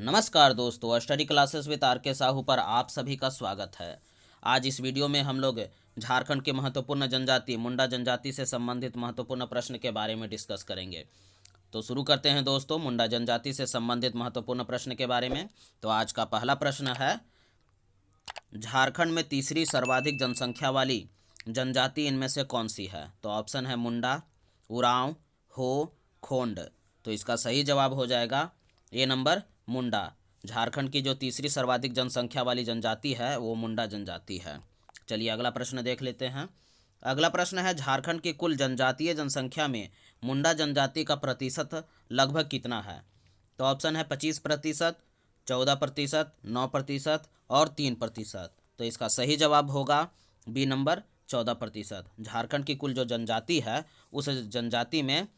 नमस्कार दोस्तों, study classes with are के साहू पर आप सभी का स्वागत है। आज इस वीडियो में हम लोग झारखंड के महत्वपूर्ण जनजाति मुंडा जनजाति से संबंधित महत्वपूर्ण प्रश्न के बारे में डिस्कस करेंगे। तो शुरू करते हैं दोस्तों मुंडा जनजाति से संबंधित महत्वपूर्ण प्रश्न के बारे में। तो आज का पहला प्रश्न है, झारखंड में तीसरी सर्वाधिक जनसंख्या वाली जनजाति इनमें से कौन सी है? तो ऑप्शन है मुंडा, उरांव, हो, खोंड। तो इसका सही जवाब हो जाएगा ए नंबर मुंडा। झारखंड की जो तीसरी सर्वाधिक जनसंख्या वाली जनजाति है वो मुंडा जनजाति है। चलिए अगला प्रश्न देख लेते हैं। अगला प्रश्न है, झारखंड की कुल जनजातीय जनसंख्या में मुंडा जनजाति का प्रतिशत लगभग कितना है? तो ऑप्शन है 25%, 14%, 9% और 3%। तो इसका सही जवाब होगा बी नंबर 14%। झारखंड की कुल जो जनजाति है उस जनजाति में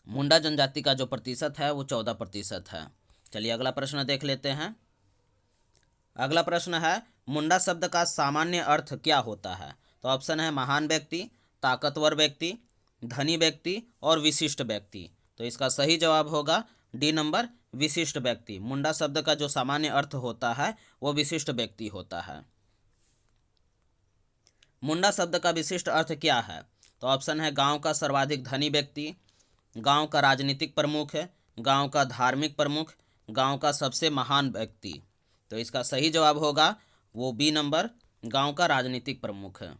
मुंडा जनजाति का जो प्रतिशत है वो 14% है। चलिए अगला प्रश्न देख लेते हैं। अगला प्रश्न है, मुंडा शब्द का सामान्य अर्थ क्या होता है? तो ऑप्शन है महान व्यक्ति, ताकतवर व्यक्ति, धनी व्यक्ति और विशिष्ट व्यक्ति। तो इसका सही जवाब होगा डी नंबर विशिष्ट व्यक्ति। मुंडा शब्द का जो सामान्य अर्थ होता है वो विशिष्ट व्यक्ति होता है। मुंडा शब्द का विशिष्ट अर्थ क्या है? तो ऑप्शन है गांव का सर्वाधिक धनी व्यक्ति, गांव का राजनीतिक प्रमुख है, गांव का धार्मिक प्रमुख, गांव का सबसे महान व्यक्ति। तो इसका सही जवाब होगा वो बी नंबर गांव का राजनीतिक प्रमुख है।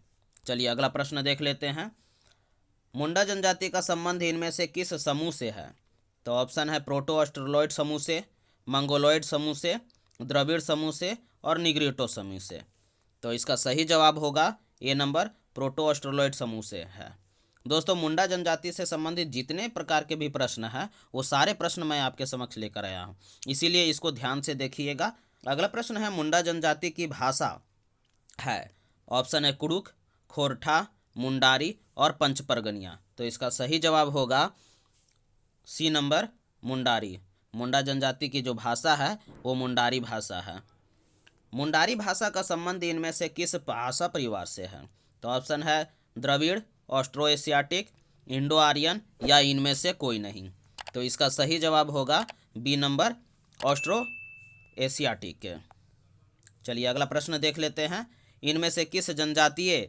चलिए अगला प्रश्न देख लेते हैं। मुंडा जनजाति का संबंध इनमें से किस समूह से है? तो ऑप्शन है प्रोटो ऑस्ट्रेलॉइड समूह से, मंगोलॉइड समूह से, द्रविड़ समूह से और निग्रिटो समूह से। तो इसका सही जवाब होगा ए नंबर प्रोटो ऑस्ट्रेलॉइड समूह से है। दोस्तों मुंडा जनजाति से संबंधित जितने प्रकार के भी प्रश्न हैं वो सारे प्रश्न मैं आपके समक्ष लेकर आया हूँ, इसीलिए इसको ध्यान से देखिएगा। अगला प्रश्न है, मुंडा जनजाति की भाषा है। ऑप्शन है कुड़ुख, खोरठा, मुंडारी और पंचपरगनिया। तो इसका सही जवाब होगा सी नंबर मुंडारी। मुंडा जनजाति की जो भाषा है वो मुंडारी भाषा है। मुंडारी भाषा का संबंध इनमें से किस भाषा परिवार से है? तो ऑप्शन है Dravid, Austro Asiatic, Indo Aryan या इनमें से कोई नहीं। तो इसका सही जवाब होगा बी नंबर ऑस्ट्रो एशियाटिक। चलिए अगला प्रश्न देख लेते हैं। इनमें से किस जनजातीय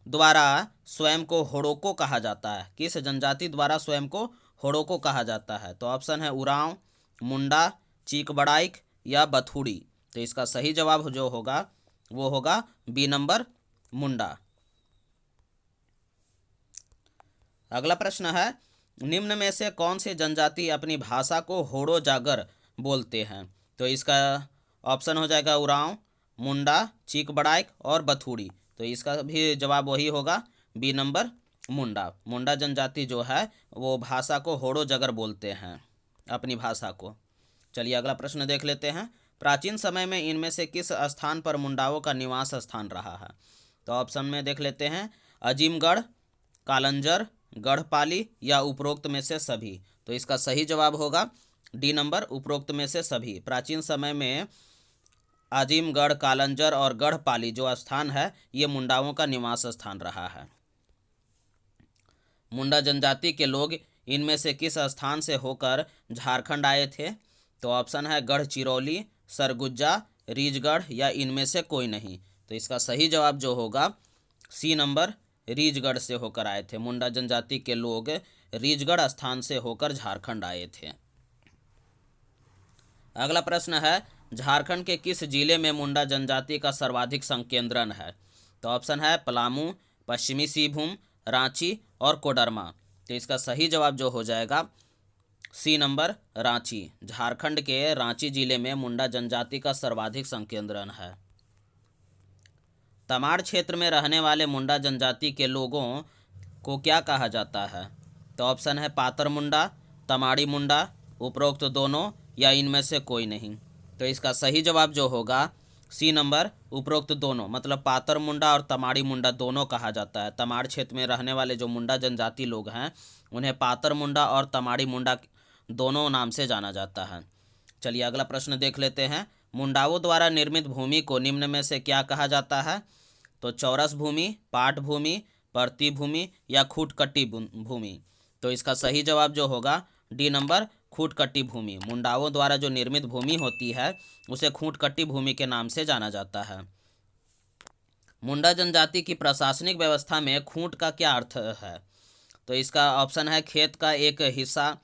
द्वारा स्वयं को होड़ोको कहा जाता है? किस जनजाति द्वारा स्वयं को होड़ोको कहा जाता है? तो ऑप्शन है उरांव, मुंडा, चीकबड़ाइक या बथुड़ी। तो इसका सही जवाब जो होगा वो होगा बी नंबर मुंडा। अगला प्रश्न है, निम्न में से कौन सी जनजाति अपनी भाषा को होड़ो जागर बोलते हैं? तो इसका ऑप्शन हो जाएगा उरांव, मुंडा, चीकबड़ाइक और बथुड़ी। तो इसका भी जवाब वही होगा बी नंबर मुंडा। मुंडा जनजाति जो है वो भाषा को होड़ो जागर बोलते हैं, अपनी भाषा को। चलिए अगला प्रश्न देख लेते हैं। प्राचीन समय में इनमें से किस स्थान पर मुंडाओं का निवास स्थान रहा है? तो ऑप्शन में देख लेते हैं अजीमगढ़, कालंजर, गढ़पाली या उपरोक्त में से सभी। तो इसका सही जवाब होगा डी नंबर उपरोक्त में से सभी। प्राचीन समय में आजिमगढ़, कालंजर और गढ़पाली जो स्थान है ये मुंडाओं का निवास स्थान रहा है। मुंडा जनजाति के लोग इनमें से किस स्थान से होकर झारखंड आए थे? तो ऑप्शन है गढ़चिरौली, सरगुजा, रीजगढ़ या इनमें से कोई नहीं। तो इसका सही जवाब जो होगा सी नंबर रीजगढ़ से होकर आए थे। मुंडा जनजाति के लोग रीजगढ़ स्थान से होकर झारखंड आए थे। अगला प्रश्न है, झारखंड के किस जिले में मुंडा जनजाति का सर्वाधिक संकेंद्रण है? तो ऑप्शन है पलामू, पश्चिमी सिंहभूम, रांची और कोडरमा। तो इसका सही जवाब जो हो जाएगा सी नंबर रांची। झारखंड के रांची जिले में मुंडा जनजाति का सर्वाधिक संकेंद्रण है। तमाड़ क्षेत्र में रहने वाले मुंडा जनजाति के लोगों को क्या कहा जाता है? तो ऑप्शन है पातर मुंडा, तमाड़ी मुंडा, उपरोक्त दोनों या इनमें से कोई नहीं। तो इसका सही जवाब जो होगा सी नंबर उपरोक्त दोनों, मतलब पातर मुंडा और तमाड़ी मुंडा दोनों कहा जाता है। तमाड़ क्षेत्र में रहने वाले जो मुंडा जनजाति लोग हैं उन्हें पातर मुंडा और तमाड़ी मुंडा दोनों नाम से जाना जाता है। चलिए अगला प्रश्न देख लेते हैं। मुंडाओं द्वारा निर्मित भूमि को निम्न में से क्या कहा जाता है? तो चौरस भूमि, पाट भूमि, परती भूमि या खूटकट्टी भूमि। तो इसका सही जवाब जो होगा डी नंबर खूंटकट्टी भूमि। मुंडाओं द्वारा जो निर्मित भूमि होती है उसे खूंटकट्टी भूमि के नाम से जाना जाता है। मुंडा जनजाति की प्रशासनिक व्यवस्था में खूंट का क्या अर्थ है? तो इसका ऑप्शन है खेत का एक हिस्सा,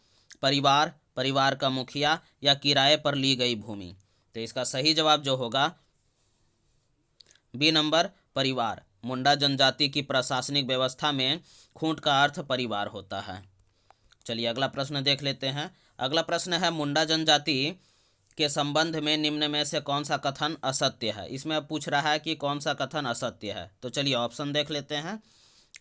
परिवार, परिवार का मुखिया या किराए पर ली गई भूमि। तो इसका सही जवाब जो होगा बी नंबर, परिवार। मुंडा जनजाति की प्रशासनिक व्यवस्था में खूंट का अर्थ परिवार होता है। चलिए अगला प्रश्न देख लेते हैं। अगला प्रश्न है मुंडा जनजाति के संबंध में निम्न में से कौन सा कथन असत्य है? इसमें पूछ रहा है कि कौन सा कथन असत्य है। तो चलिए ऑप्शन देख लेते हैं।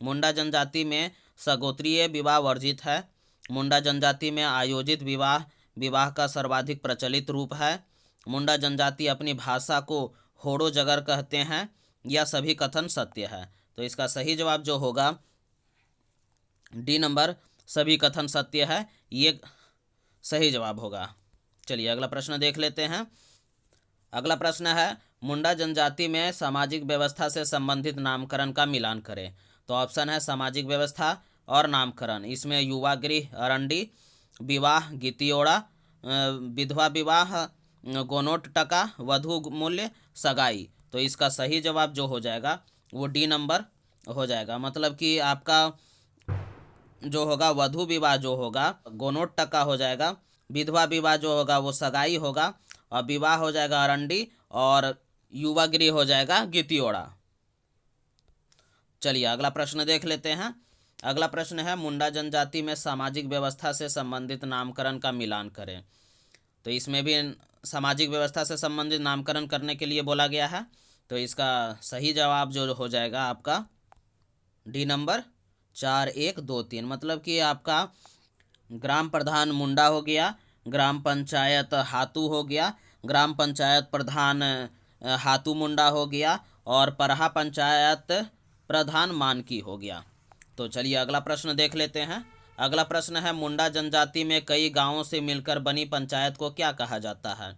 मुंडा जनजाति में सगोत्रीय विवाह वर्जित है। मुंडा जनजाति में आयोजित विवाह विवाह का सर्वाधिक प्रचलित रूप है। मुंडा जनजाति अपनी भाषा को होड़ो जगर कहते हैं। यह सभी कथन सत्य है। तो इसका सही जवाब जो होगा डी नंबर, सभी कथन सत्य है, ये सही जवाब होगा। चलिए अगला प्रश्न देख लेते हैं। अगला प्रश्न है मुंडा जनजाति में सामाजिक व्यवस्था से संबंधित नामकरण का मिलान करें। तो ऑप्शन है सामाजिक व्यवस्था और नामकरण। इसमें युवा गृह अरंडी, विवाह गितियोड़ा, विधवा विवाह गोनोट टका, वधु मूल्य सगाई। तो इसका सही जवाब जो हो जाएगा वो डी नंबर हो जाएगा। मतलब कि आपका जो होगा वधु विवाह जो होगा गोनोट टका हो जाएगा, विधवा विवाह जो होगा वो सगाई होगा, और विवाह हो जाएगा अरंडी, और युवा गृह हो जाएगा गितियोड़ा। चलिए अगला प्रश्न देख लेते हैं। अगला प्रश्न है मुंडा जनजाति में सामाजिक व्यवस्था से संबंधित नामकरण का मिलान करें। तो इसमें भी सामाजिक व्यवस्था से संबंधित नामकरण करने के लिए बोला गया है। तो इसका सही जवाब जो हो जाएगा आपका डी नंबर 4, 1, 2, 3। मतलब कि आपका ग्राम प्रधान मुंडा हो गया, ग्राम पंचायत हातू हो गया, ग्राम पंचायत प्रधान हातू मुंडा हो गया, और परहा पंचायत प्रधान मानकी हो गया। तो चलिए अगला प्रश्न देख लेते हैं। अगला प्रश्न है मुंडा जनजाति में कई गांवों से मिलकर बनी पंचायत को क्या कहा जाता है?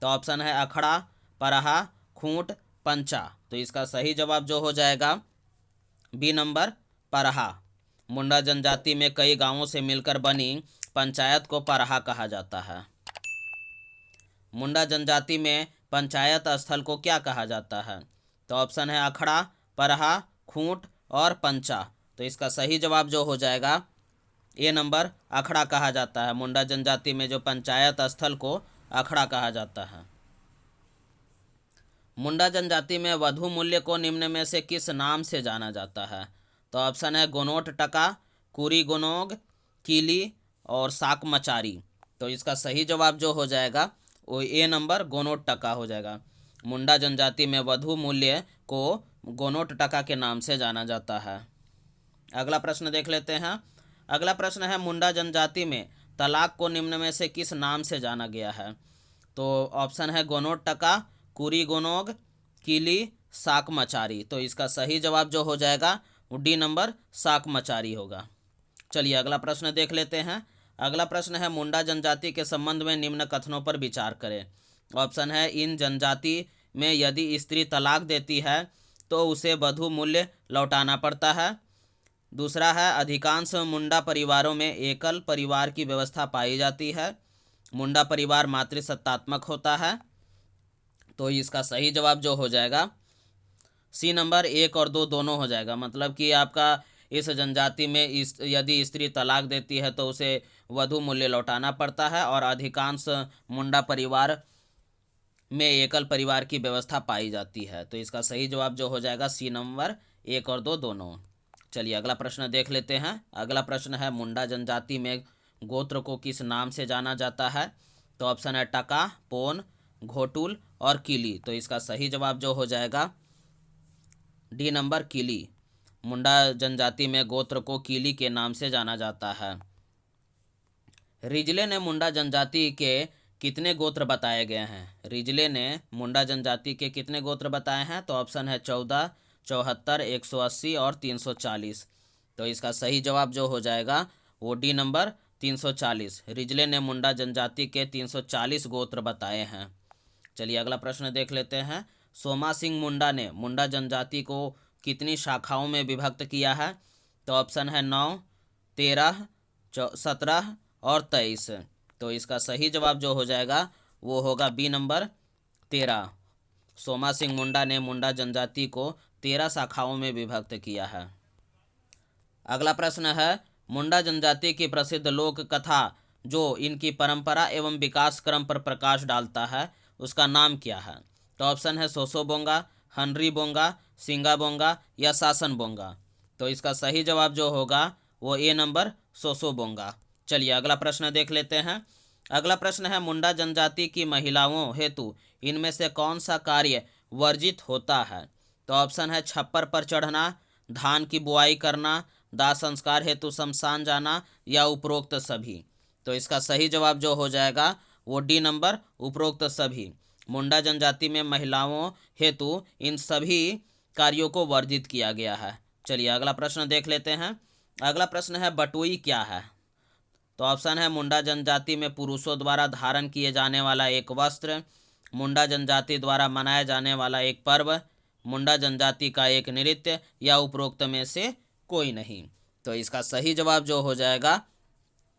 तो ऑप्शन है अखड़ा, परहा, खूंट, पंचा। तो इसका सही जवाब जो हो जाएगा बी नंबर, परहा। मुंडा जनजाति में कई गांवों से मिलकर बनी पंचायत को परहा कहा जाता है। मुंडा जनजाति में पंचायत स्थल को क्या कहा जाता है? तो ऑप्शन है अखड़ा, परहा, खूंट और पंचा। तो इसका सही जवाब जो हो जाएगा ए नंबर, अखड़ा कहा जाता है। मुंडा जनजाति में जो पंचायत स्थल को अखड़ा कहा जाता है। मुंडा जनजाति में वधु मूल्य को निम्न में से किस नाम से जाना जाता है? तो ऑप्शन है गोनोट टका, कुरी गोनोग, कीली और साक मचारी। तो इसका सही जवाब जो हो जाएगा वो ए नंबर, गोनोट टका हो जाएगा। मुंडा जनजाति में वधु मूल्य को गोनोट टका के नाम से जाना जाता है। अगला प्रश्न देख लेते हैं। अगला प्रश्न है मुंडा जनजाति में तलाक को निम्न में से किस नाम से जाना गया है? तो ऑप्शन है गोनोट टका, कुरी गोनोग, कीली, साक मचारी। तो इसका सही जवाब जो हो जाएगा वो डी नंबर, साक मचारी होगा। चलिए अगला प्रश्न देख लेते हैं। अगला प्रश्न है मुंडा जनजाति के संबंध में निम्न कथनों पर विचार करें। ऑप्शन है इन जनजाति में यदि स्त्री तलाक देती है तो उसे वधु मूल्य लौटाना पड़ता है। दूसरा है अधिकांश मुंडा परिवारों में एकल परिवार की व्यवस्था पाई जाती है। मुंडा परिवार मातृसत्तात्मक होता है। तो इसका सही जवाब जो हो जाएगा सी नंबर, 1 और 2 दोनों हो जाएगा। मतलब कि आपका इस जनजाति में यदि स्त्री तलाक देती है तो उसे वधु मूल्य लौटाना पड़ता है, और अधिकांश मुंडा परिवार में एकल परिवार की व्यवस्था पाई जाती है। तो इसका सही जवाब जो हो जाएगा सी नंबर, 1 और 2 दोनों। चलिए अगला प्रश्न देख लेते हैं। अगला प्रश्न है मुंडा जनजाति में गोत्र को किस नाम से जाना जाता है? तो ऑप्शन है टका, पोन, घोटुल और कीली। तो इसका सही जवाब जो हो जाएगा डी नंबर, कीली। मुंडा जनजाति में गोत्र को कीली के नाम से जाना जाता है। रिजले ने मुंडा जनजाति के कितने गोत्र बताए गए हैं? रिजले ने मुंडा जनजाति के कितने गोत्र बताए हैं? तो ऑप्शन है 14, 74, 180 और 340। तो इसका सही जवाब जो हो जाएगा वो डी नंबर, 340। रिजले ने मुंडा जनजाति के 340 गोत्र बताए हैं। चलिए अगला प्रश्न देख लेते हैं। सोमा सिंह मुंडा ने मुंडा जनजाति को कितनी शाखाओं में विभक्त किया है? तो ऑप्शन है 9, 13, 17 और 23। तो इसका सही जवाब जो हो जाएगा वो होगा बी नंबर 13। सोमा सिंह मुंडा ने मुंडा जनजाति को 13 शाखाओं में विभक्त किया है। अगला प्रश्न है, मुंडा जनजाति की प्रसिद्ध लोक कथा जो इनकी परंपरा एवं विकास क्रम पर प्रकाश डालता है उसका नाम क्या है? तो ऑप्शन है सोसो बोंगा, हनरी बोंगा, सिंगा बोंगा या सासन बोंगा। तो इसका सही जवाब जो होगा वो ए नंबर सोसो बोंगा। चलिए अगला प्रश्न देख लेते हैं। अगला प्रश्न है, मुंडा जनजाति की महिलाओं हेतु इनमें से कौन सा कार्य वर्जित होता है? तो ऑप्शन है छप्पर पर चढ़ना, धान की बुआई करना, दाह संस्कार हेतु शमशान जाना या उपरोक्त सभी। तो इसका सही जवाब जो हो जाएगा वो डी नंबर उपरोक्त सभी। मुंडा जनजाति में महिलाओं हेतु इन सभी कार्यों को वर्जित किया गया है। चलिए अगला प्रश्न देख लेते हैं। अगला प्रश्न है, बटोई क्या है? तो ऑप्शन है मुंडा जनजाति में पुरुषों द्वारा धारण किए जाने वाला एक वस्त्र, मुंडा जनजाति द्वारा मनाया जाने वाला एक पर्व, मुंडा जनजाति का एक नृत्य या उपरोक्त में से कोई नहीं। तो इसका सही जवाब जो हो जाएगा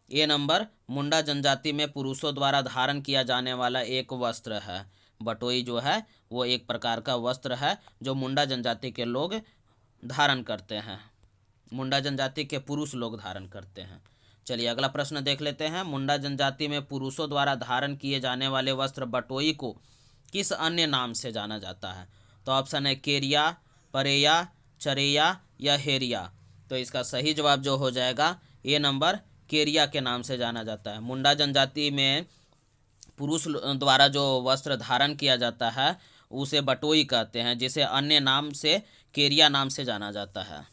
ए नंबर मुंडा जनजाति में पुरुषों द्वारा धारण किया जाने वाला एक वस्त्र है। बटोई जो है वो एक प्रकार का वस्त्र है जो मुंडा जनजाति के लोग धारण करते हैं, मुंडा जनजाति के पुरुष लोग धारण करते हैं। चलिए अगला प्रश्न देख लेते हैं। मुंडा जनजाति में पुरुषों द्वारा धारण किए जाने वाले वस्त्र बटोई को किस अन्य नाम से जाना जाता है? तो ऑप्शन है केरिया, परेया, चरेया या हेरिया। तो इसका सही जवाब जो हो जाएगा ए नंबर केरिया के नाम से जाना जाता है। मुंडा जनजाति में पुरुष द्वारा जो वस्त्र धारण किया जाता है उसे बटोई कहते हैं, जिसे अन्य नाम से केरिया नाम से जाना जाता है।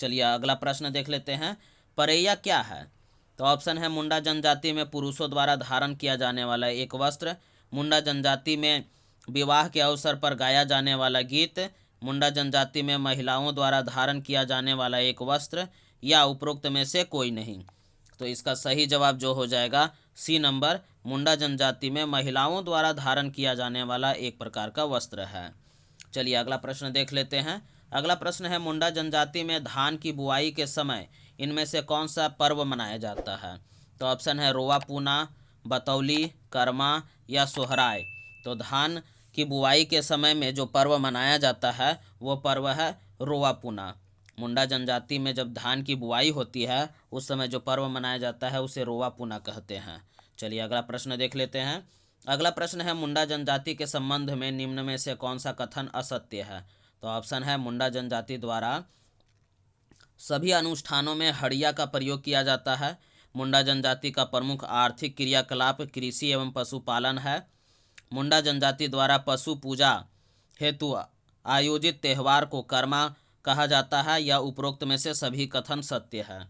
चलिए अगला प्रश्न देख लेते हैं। परैया क्या है? तो ऑप्शन है मुंडा जनजाति में पुरुषों द्वारा धारण किया जाने वाला एक वस्त्र, मुंडा जनजाति में विवाह के अवसर पर गाया जाने वाला गीत, मुंडा जनजाति में महिलाओं द्वारा धारण किया जाने वाला एक वस्त्र या उपरोक्त में से कोई नहीं। तो इसका सही जवाब जो हो जाएगा सी नंबर मुंडा जनजाति में महिलाओं द्वारा धारण किया जाने वाला एक प्रकार का वस्त्र है। चलिए अगला प्रश्न देख लेते हैं। अगला प्रश्न है, मुंडा जनजाति में धान की बुआई के समय इनमें से कौन सा पर्व मनाया जाता है? तो ऑप्शन है रोवा पूना, बतौली, कर्मा या सोहराय। तो धान की बुआई के समय में जो पर्व मनाया जाता है वो पर्व है रोवा पूना। मुंडा जनजाति में जब धान की बुआई होती है उस समय जो पर्व मनाया जाता है उसे रोवा पूना कहते हैं। चलिए अगला प्रश्न देख लेते हैं। अगला प्रश्न है, मुंडा जनजाति के संबंध में निम्न में से कौन सा कथन असत्य है? तो ऑप्शन है मुंडा जनजाति द्वारा सभी अनुष्ठानों में हड़िया का प्रयोग किया जाता है, मुंडा जनजाति का प्रमुख आर्थिक क्रियाकलाप कृषि एवं पशुपालन है, मुंडा जनजाति द्वारा पशु पूजा हेतु आयोजित त्यौहार को कर्मा कहा जाता है या उपरोक्त में से सभी कथन सत्य है।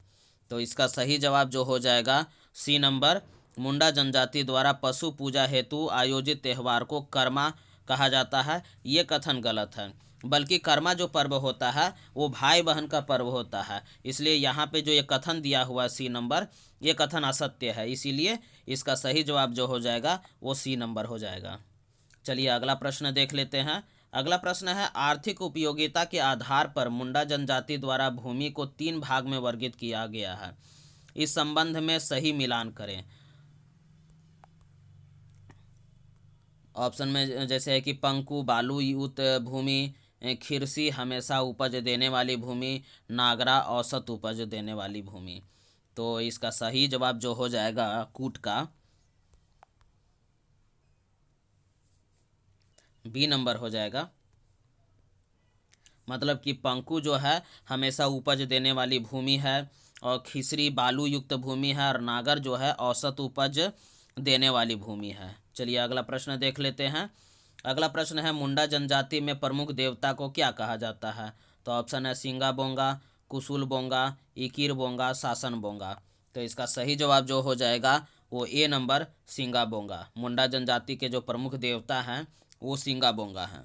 तो इसका सही जवाब जो हो जाएगा सी नंबर मुंडा जनजाति द्वारा पशु पूजा हेतु आयोजित त्यौहार को कर्मा कहा जाता है, ये कथन गलत है। बल्कि कर्मा जो पर्व होता है वो भाई बहन का पर्व होता है, इसलिए यहाँ पे जो ये कथन दिया हुआ सी नंबर ये कथन असत्य है, इसीलिए इसका सही जवाब जो हो जाएगा वो सी नंबर हो जाएगा। चलिए अगला प्रश्न देख लेते हैं। अगला प्रश्न है, आर्थिक उपयोगिता के आधार पर मुंडा जनजाति द्वारा भूमि को 3 भाग में वर्गीकृत किया गया है। इस संबंध में सही मिलान करें। ऑप्शन में जैसे है कि पंकु बालू युक्त भूमि, खिरसी हमेशा उपज देने वाली भूमि, नागरा औसत उपज देने वाली भूमि। तो इसका सही जवाब जो हो जाएगा कूट का बी नंबर हो जाएगा। मतलब कि पंकु जो है हमेशा उपज देने वाली भूमि है और खिसरी बालू युक्त भूमि है और नागर जो है औसत उपज देने वाली भूमि है। चलिए अगला प्रश्न देख लेते हैं। अगला प्रश्न है, मुंडा जनजाति में प्रमुख देवता को क्या कहा जाता है? तो ऑप्शन है सिंगा बोंगा, कुसुल बोंगा, इकिर बोंगा, सासन बोंगा। तो इसका सही जवाब जो हो जाएगा वो ए नंबर सिंगा बोंगा। मुंडा जनजाति के जो प्रमुख देवता हैं वो सिंगा बोंगा हैं।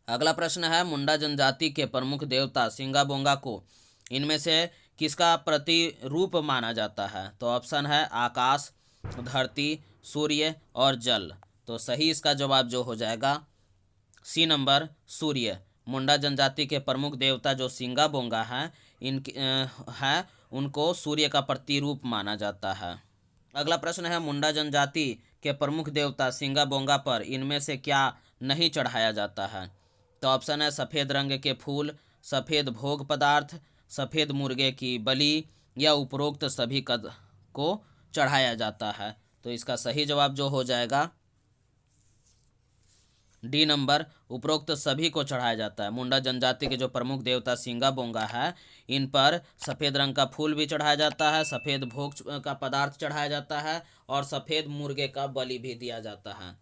अगला प्रश्न है, मुंडा जनजाति के प्रमुख देवता सिंगा बोंगा को इनमें से किसका प्रतिरूप माना जाता है? तो ऑप्शन है आकाश, धरती, सूर्य और जल। तो सही इसका जवाब जो हो जाएगा सी नंबर सूर्य। मुंडा जनजाति के प्रमुख देवता जो सिंगा बोंगा हैं इनके है उनको सूर्य का प्रतिरूप माना जाता है। अगला प्रश्न है मुंडा जनजाति के प्रमुख देवता सिंगा बोंगा पर इनमें से क्या नहीं चढ़ाया जाता है? तो ऑप्शन है सफ़ेद रंग के फूल, सफ़ेद भोग पदार्थ, सफ़ेद मुर्गे की बलि या उपरोक्त सभी कद को चढ़ाया जाता है। तो इसका सही जवाब जो हो जाएगा डी नंबर, उपरोक्त सभी को चढ़ाया जाता है। मुंडा जनजाति के जो प्रमुख देवता सिंगा बोंगा है इन पर सफ़ेद रंग का फूल भी चढ़ाया जाता है, सफ़ेद भोग का पदार्थ चढ़ाया जाता है और सफ़ेद मुर्गे का बलि भी दिया जाता है।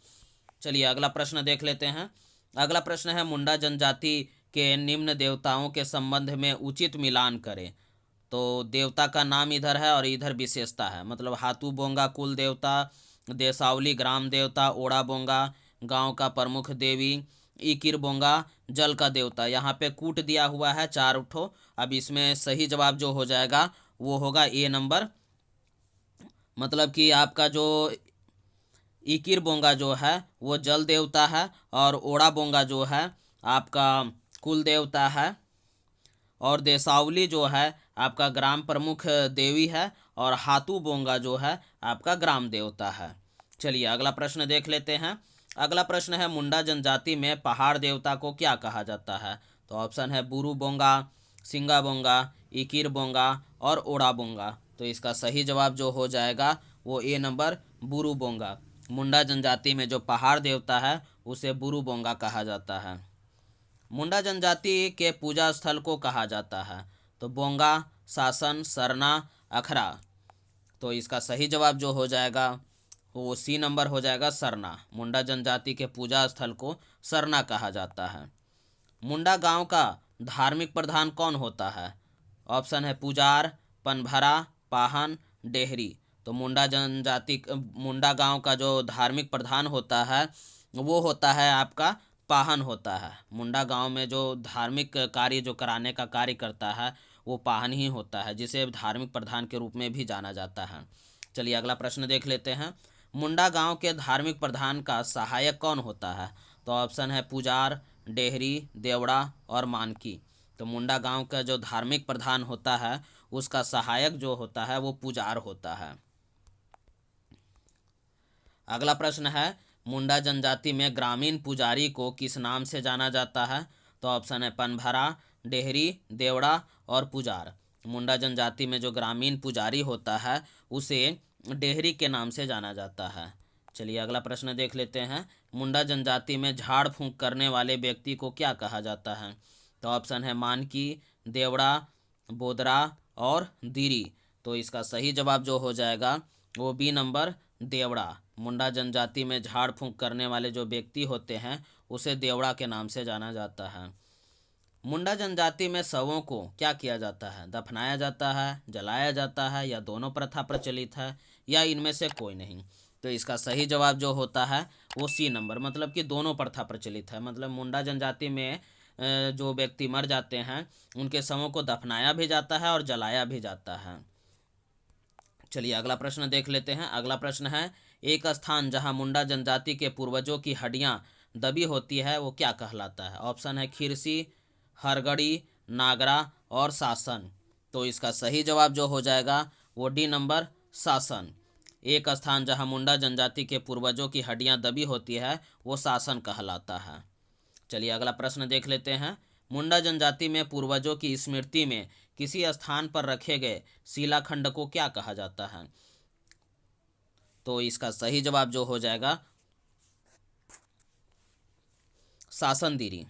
चलिए अगला प्रश्न देख लेते हैं। अगला प्रश्न है मुंडा जनजाति के निम्न देवताओं के संबंध में उचित मिलान करें। तो देवता का नाम इधर है और इधर विशेषता है, मतलब हाथू बोंगा कुल देवता, देसावली ग्राम देवता, ओड़ा बोंगा गांव का प्रमुख देवी, इकिर बोंगा जल का देवता। यहाँ पे कूट दिया हुआ है 4 उठो। अब इसमें सही जवाब जो हो जाएगा वो होगा ए नंबर, मतलब कि आपका जो इकिर बोंगा जो है वो जल देवता है और ओड़ा बोंगा जो है आपका कुल देवता है और देसावली जो है आपका ग्राम प्रमुख देवी है और हाथू बोंगा जो है आपका ग्राम देवता है। चलिए अगला प्रश्न देख लेते हैं। अगला प्रश्न है मुंडा जनजाति में पहाड़ देवता को क्या कहा जाता है? तो ऑप्शन है बुरू बोंगा, सिंगा बोंगा, इकिर बोंगा और ओड़ा बोंगा। तो इसका सही जवाब जो हो जाएगा वो ए नंबर, बुरू बोंगा। मुंडा जनजाति में जो पहाड़ देवता है उसे बुरू बोंगा कहा जाता है। मुंडा जनजाति के पूजा स्थल को कहा जाता है? तो बोंगा, शासन, सरना, अखरा। तो इसका सही जवाब जो हो जाएगा वो सी नंबर हो जाएगा, सरना। मुंडा जनजाति के पूजा स्थल को सरना कहा जाता है। मुंडा गांव का धार्मिक प्रधान कौन होता है? ऑप्शन है पुजार, पनभरा, पाहन, डेहरी। तो मुंडा जनजाति मुंडा गांव का जो धार्मिक प्रधान होता है वो होता है आपका पाहन होता है। मुंडा गांव में जो धार्मिक कार्य जो कराने का कार्य करता है वो पाहन ही होता है, जिसे धार्मिक प्रधान के रूप में भी जाना जाता है। चलिए अगला प्रश्न देख लेते हैं। मुंडा गांव के धार्मिक प्रधान का सहायक कौन होता है? तो ऑप्शन है पुजार, डेहरी, देवड़ा और मानकी। तो मुंडा गांव का जो धार्मिक प्रधान होता है उसका सहायक जो होता है वो पुजार होता है। अगला प्रश्न है मुंडा जनजाति में ग्रामीण पुजारी को किस नाम से जाना जाता है? तो ऑप्शन है पनभरा, डेहरी, देवड़ा और पुजार। मुंडा जनजाति में जो ग्रामीण पुजारी होता है उसे डेहरी के नाम से जाना जाता है। चलिए अगला प्रश्न देख लेते हैं। मुंडा जनजाति में झाड़ फूंक करने वाले व्यक्ति को क्या कहा जाता है? तो ऑप्शन है मानकी, देवड़ा, बोदरा और दिरी। तो इसका सही जवाब जो हो जाएगा वो बी नंबर, देवड़ा। मुंडा जनजाति में झाड़ फूंक करने वाले जो व्यक्ति होते हैं उसे देवड़ा के नाम से जाना जाता है। मुंडा जनजाति में शवों को क्या किया जाता है? दफनाया जाता है, जलाया जाता है या दोनों प्रथा प्रचलित है या इनमें से कोई नहीं? तो इसका सही जवाब जो होता है वो सी नंबर, मतलब कि दोनों प्रथा प्रचलित है। मतलब मुंडा जनजाति में जो व्यक्ति मर जाते हैं उनके शवों को दफनाया भी जाता है और जलाया भी जाता है। चलिए अगला प्रश्न देख लेते हैं। अगला प्रश्न है एक स्थान जहां मुंडा जनजाति के पूर्वजों की हड्डियां दबी होती है वो क्या कहलाता है? ऑप्शन है खिरसी, हरगड़ी, नागरा और शासन। तो इसका सही जवाब जो हो जाएगा वो डी नंबर, शासन। एक स्थान जहां मुंडा जनजाति के पूर्वजों की हड्डियां दबी होती है वो शासन कहलाता है। चलिए अगला प्रश्न देख लेते हैं। मुंडा जनजाति में पूर्वजों की स्मृति में किसी स्थान पर रखे गए शिलाखंड को क्या कहा जाता है? तो इसका सही जवाब जो हो जाएगा शासनदिरी।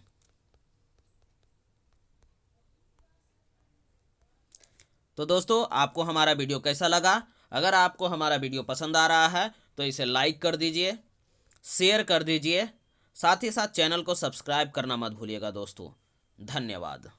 तो दोस्तों आपको हमारा वीडियो कैसा लगा? अगर आपको हमारा वीडियो पसंद आ रहा है तो इसे लाइक कर दीजिए, शेयर कर दीजिए, साथ ही साथ चैनल को सब्सक्राइब करना मत भूलिएगा दोस्तों। धन्यवाद।